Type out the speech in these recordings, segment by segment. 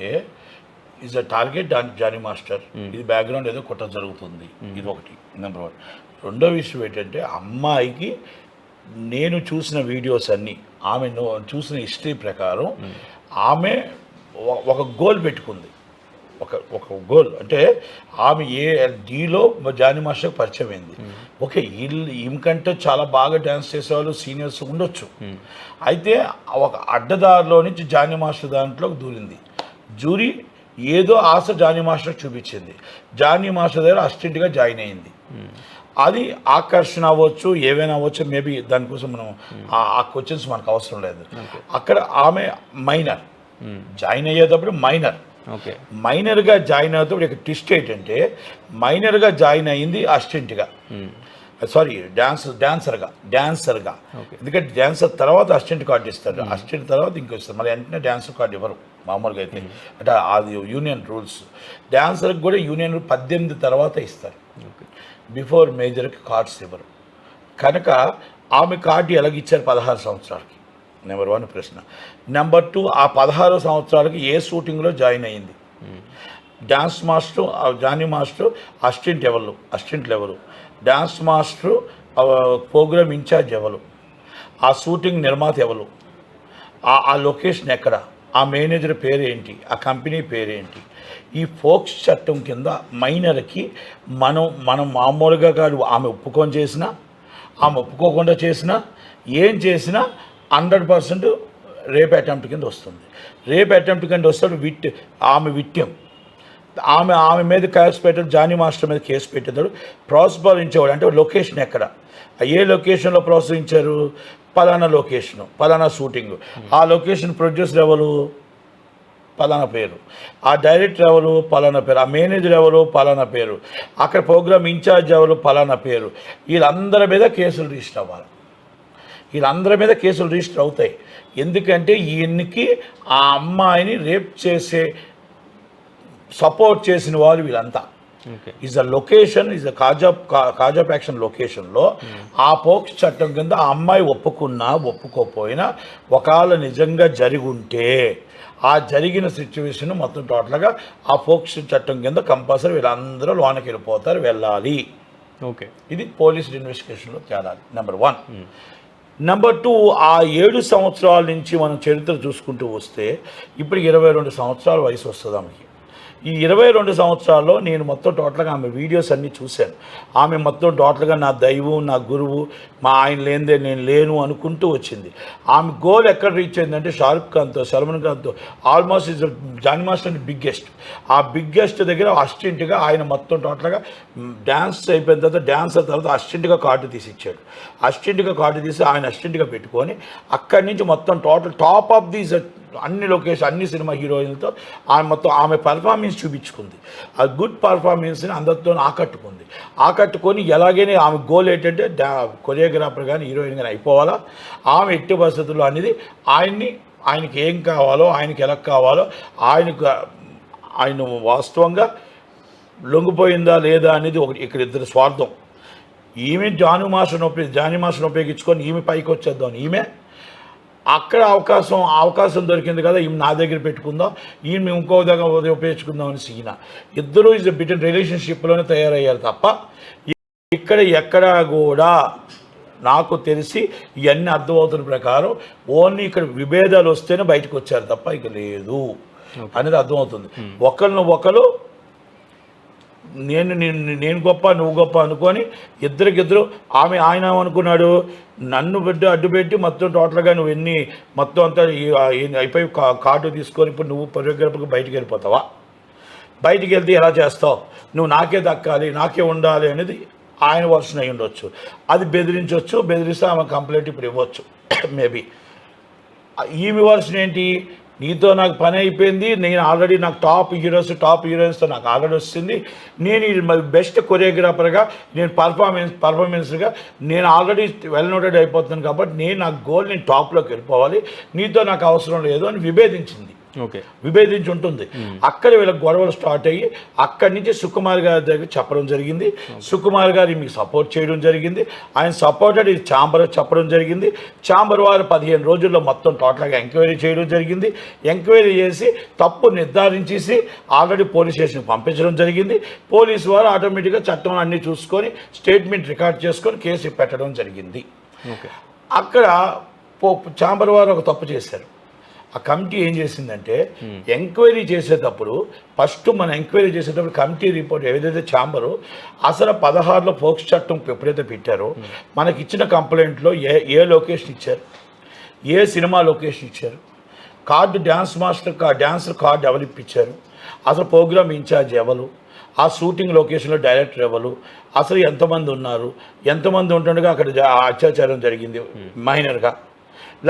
అంటే is a target Johnny master. ఇది background ఏదో కుట్ర జరుగుతుంది, ఇది ఒకటి నెంబర్ 1. రెండో విషయం ఏంటంటే అమ్మాయికి నేను చూసిన వీడియోస్ అన్నీ, ఆమె చూసిన హిస్టరీ ప్రకారం ఆమె ఒక గోల్ పెట్టుకుంది. ఒక గోల్ అంటే ఆమె డీలో జానీ మాస్టర్కి పరిచయం అయింది. ఓకే, ఈమెకంటే చాలా బాగా డ్యాన్స్ చేసేవాళ్ళు సీనియర్స్ ఉండొచ్చు. అయితే ఒక అడ్డదారిలో నుంచి జానీ మాస్టర్ దాంట్లోకి దూరింది. జూరీ ఏదో ఆశ జానీ మాస్టర్ చూపించింది. జానీ మాస్టర్ దగ్గర అసిస్టెంట్గా జాయిన్ అయింది. అది ఆకర్షణ అవ్వచ్చు, ఏవైనా అవ్వచ్చు. మేబీ దానికోసం మనం ఆ క్వశ్చన్స్ మనకు అవసరం లేదు. అక్కడ ఆమె మైనర్, జాయిన్ అయ్యేటప్పుడు మైనర్గా జాయిన్ అవుతాడు. ఇక్కడ ట్విస్ట్ ఏంటంటే మైనర్గా జాయిన్ అయ్యింది అసిస్టెంట్గా, సారీ డాన్సర్గా. ఎందుకంటే డాన్సర్ తర్వాత అసిస్టెంట్ కార్డు ఇస్తాడు, అసిస్టెంట్ తర్వాత ఇంకొస్తారు, మళ్ళీ వెంటనే డాన్సర్ కార్డు ఇవ్వరు మామూలుగా అయితే. అంటే అది యూనియన్ రూల్స్. డాన్సర్కి కూడా యూనియన్ 18 తర్వాత ఇస్తారు, బిఫోర్ మేజర్కి కార్డ్స్ ఇవ్వరు. కనుక ఆమె కార్డు ఎలాగిచ్చారు 16 సంవత్సరాలకి? నెంబర్ 1 ప్రశ్న. నెంబర్ 2, ఆ 16 సంవత్సరాలకి ఏ షూటింగ్లో జాయిన్ అయ్యింది? డాన్స్ మాస్టర్ జానీ మాస్టర్ అసిస్టెంట్లు ఎవరు? డాన్స్ మాస్టర్ ప్రోగ్రామ్ ఇన్ఛార్జ్ ఎవరు? ఆ షూటింగ్ నిర్మాత ఎవరు? ఆ లొకేషన్ ఎక్కడ? ఆ మేనేజర్ పేరేంటి? ఆ కంపెనీ పేరేంటి? ఈ ఫోక్స్ చట్టం కింద మైనర్కి మనం మామూలుగా కాదు, ఆమె ఒప్పుకొని చేసినా, ఆమె ఒప్పుకోకుండా చేసినా, ఏం చేసినా 100% రేప్ అటెంప్ట్ కింద వస్తుంది. రేప్ అటెంప్ట్ కింద వస్తాడు. ఆమె విక్టిమ్. ఆమె మీద కేసు పెట్టాడు, జానీ మాస్టర్ మీద కేసు పెట్టేదాడు. ప్రోత్సహించేవాడు అంటే లొకేషన్ ఎక్కడ, ఏ లొకేషన్లో ప్రోత్సహించారు? పలానా లొకేషను, పలానా షూటింగ్. ఆ లొకేషన్ ప్రొడ్యూసర్ ఎవరు? పలానా పేరు. ఆ డైరెక్టర్ ఎవరు? పలానా పేరు. ఆ మేనేజర్ ఎవరు? పలానా పేరు. అక్కడ ప్రోగ్రామ్ ఇన్ఛార్జ్ ఎవరు? పలానా పేరు. వీళ్ళందరి మీద కేసులు రిజిస్టర్ అవ్వాలి. వీళ్ళందరి మీద కేసులు రిజిస్టర్ అవుతాయి. ఎందుకంటే ఈయనకి ఆ అమ్మాయిని రేప్ చేసే సపోర్ట్ చేసిన వాళ్ళు వీళ్ళంతా. Is a location, is a cause of action లొకేషన్లో ఆ పోక్స్ చట్టం కింద ఆ అమ్మాయి ఒప్పుకున్నా ఒప్పుకోకపోయినా ఒకవేళ నిజంగా జరిగి ఉంటే ఆ జరిగిన సిచ్యువేషన్ మొత్తం టోటల్గా ఆ పోక్స్ చట్టం కింద కంపల్సరీ వీళ్ళందరూ లోనకి వెళ్ళాలి. ఓకే, ఇది పోలీస్ ఇన్వెస్టిగేషన్లో తేడాలి. నెంబర్ 1. నెంబర్ 2, ఆ 7 సంవత్సరాల నుంచి మనం చరిత్ర చూసుకుంటూ వస్తే ఇప్పటికి 22 సంవత్సరాల వయసు వస్తుంది ఆమెకి. ఈ 22 సంవత్సరాల్లో నేను మొత్తం టోటల్గా ఆమె వీడియోస్ అన్నీ చూశాను. ఆమె మొత్తం టోటల్గా నా దైవం, నా గురువు, మా ఆయన లేనిదే నేను లేను అనుకుంటూ వచ్చింది. ఆమె గోల్ ఎక్కడ రీచ్ అయిందంటే షారుఖ్ ఖాన్తో, సల్మాన్ ఖాన్తో ఆల్మోస్ట్ ఇస్ జానీ మాస్టర్ అంటే బిగ్గెస్ట్. ఆ బిగ్గెస్ట్ దగ్గర అసిస్టెంట్గా ఆయన మొత్తం టోటల్గా డ్యాన్స్ అయిపోయిన తర్వాత, డాన్సర్ తర్వాత అసిస్టెంట్గా కార్డు తీసి ఇచ్చాడు. అసిస్టెంట్గా కార్డు తీసి ఆయన అసిస్టెంట్గా పెట్టుకొని అక్కడి నుంచి మొత్తం టోటల్ టాప్ ఆఫ్ దీస్ అన్ని లొకేషన్, అన్ని సినిమా హీరోయిన్లతో ఆమె పర్ఫార్మెన్స్ చూపించుకుంది. ఆ గుడ్ పర్ఫార్మెన్స్ని అందరితో ఆకట్టుకొని ఎలాగైనా ఆమె గోల్ ఏంటంటే కొరియోగ్రాఫర్ కానీ హీరోయిన్ కానీ అయిపోవాలా. ఆమె ఎట్టి పరిస్థితుల్లో అనేది ఆయనకి ఏం కావాలో, ఆయనకి ఎలా కావాలో, ఆయన వాస్తవంగా లొంగిపోయిందా లేదా అనేది ఒకటి. ఇక్కడ ఇద్దరు స్వార్థం. ఈమె జానీ మాస్టర్ని ఉపయోగించుకొని ఈమె పైకి వచ్చేద్దాం. ఈమె అక్కడ అవకాశం దొరికింది కదా, ఈమె నా దగ్గర పెట్టుకుందాం, ఈయన మేము ఇంకో దగ్గర ఉపయోగించుకుందాం అని సీన. ఇద్దరు ఇస్ బిట్వీన్ రిలేషన్షిప్లోనే తయారయ్యారు తప్ప ఎక్కడ కూడా నాకు తెలిసి ఇవన్నీ అర్థమవుతున్న ప్రకారం ఓన్లీ ఇక్కడ విభేదాలు వస్తేనే బయటకు వచ్చారు తప్ప ఇక లేదు అనేది అర్థమవుతుంది. ఒకరు నేను గొప్ప నువ్వు గొప్ప అనుకొని ఇద్దరికిద్దరు ఆయన అనుకున్నాడు, నన్ను అడ్డుపెట్టి మొత్తం టోటల్గా నువ్వు మొత్తం అంతా అయిపోయి కార్డు తీసుకొని ఇప్పుడు నువ్వు కొరియోగ్రాఫర్కి బయటికి వెళ్ళిపోతావా? బయటికి వెళ్తే ఎలా చేస్తావు? నువ్వు నాకే దక్కాలి, నాకే ఉండాలి అనేది ఆయన వర్షన్ అయి ఉండొచ్చు. అది బెదిరిస్తే ఆమె కంప్లైంట్ ఇప్పుడు ఇవ్వచ్చు మేబీ. ఈమె వర్షన్ ఏంటి? నీతో నాకు పని అయిపోయింది, నేను ఆల్రెడీ నాకు టాప్ హీరోయిన్స్తో నాకు ఆల్రెడీ వస్తుంది, నేను బెస్ట్ కొరియోగ్రాఫర్గా, నేను పర్ఫార్మెన్స్గా నేను ఆల్రెడీ వెల్ నోటెడ్ అయిపోతున్నాను కాబట్టి నా గోల్ నేను టాప్లోకి వెళ్ళిపోవాలి, నీతో నాకు అవసరం లేదు అని విభేదించింది. ఓకే. విభేదించి ఉంటుంది. అక్కడ వీళ్ళకి గొడవలు స్టార్ట్ అయ్యి అక్కడి నుంచి సుకుమార్ గారి దగ్గర చెప్పడం జరిగింది. సుకుమార్ గారు మీకు సపోర్ట్ చేయడం జరిగింది. ఆయన సపోర్టెడ్ ఇది ఛాంబర్ చెప్పడం జరిగింది. ఛాంబర్ వారు 15 రోజుల్లో మొత్తం టోటల్గా ఎంక్వైరీ చేయడం జరిగింది. ఎంక్వైరీ చేసి తప్పు నిర్ధారించేసి ఆల్రెడీ పోలీస్ స్టేషన్ పంపించడం జరిగింది. పోలీసు వారు ఆటోమేటిక్గా చట్టం అన్నీ చూసుకొని స్టేట్మెంట్ రికార్డ్ చేసుకొని కేసు పెట్టడం జరిగింది. ఓకే. అక్కడ ఛాంబర్ వారు ఒక తప్పు చేశారు. ఆ కమిటీ ఏం చేసిందంటే ఎంక్వైరీ చేసేటప్పుడు ఫస్ట్ మనం ఎంక్వైరీ చేసేటప్పుడు కమిటీ రిపోర్ట్ ఏదైతే ఛాంబరు అసలు 16లో పోక్స్ చట్టం ఎప్పుడైతే పెట్టారో మనకి ఇచ్చిన కంప్లైంట్లో ఏ లొకేషన్ ఇచ్చారు, ఏ సినిమా లొకేషన్ ఇచ్చారు, card dance master dancer card ఎవరు ఇప్పించారు, అసలు ప్రోగ్రామ్ ఇన్ఛార్జ్ ఎవరు, ఆ షూటింగ్ లొకేషన్లో డైరెక్టర్ ఎవరు, అసలు ఎంతమంది ఉన్నారు, ఎంతమంది ఉంటుండగా అక్కడ అత్యాచారం జరిగింది మైనర్గా,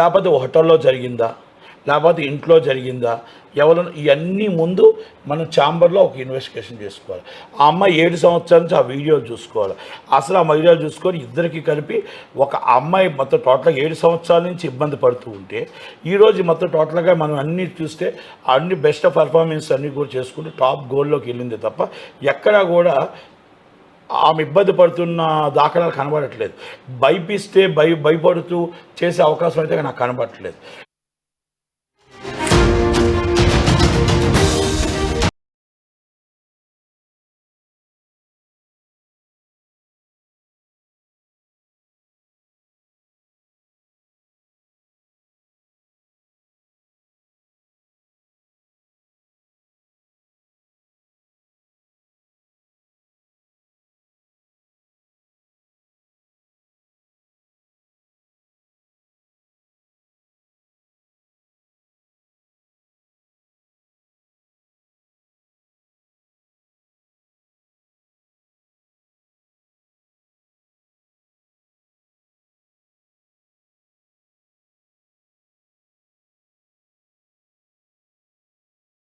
లేకపోతే హోటల్లో జరిగిందా, లేకపోతే ఇంట్లో జరిగిందా, ఎవరు, ఇవన్నీ ముందు మనం ఛాంబర్లో ఒక ఇన్వెస్టిగేషన్ చేసుకోవాలి. ఆ అమ్మాయి 7 సంవత్సరాల నుంచి ఆ వీడియోలు చూసుకోవాలి. అసలు ఆ వీడియోలు చూసుకొని ఇద్దరికి కలిపి ఒక అమ్మాయి మొత్తం టోటల్గా 7 సంవత్సరాల నుంచి ఇబ్బంది పడుతూ ఉంటే ఈరోజు మొత్తం టోటల్గా మనం అన్నీ చూస్తే అన్ని బెస్ట్ పర్ఫార్మెన్స్ అన్నీ కూడా చేసుకుంటూ టాప్ గోల్లోకి వెళ్ళింది తప్ప ఎక్కడా కూడా ఆమె ఇబ్బంది పడుతున్న దాఖలాలు కనబడట్లేదు. భయపిస్తే భయపడుతూ చేసే అవకాశం అయితే నాకు కనబడట్లేదు.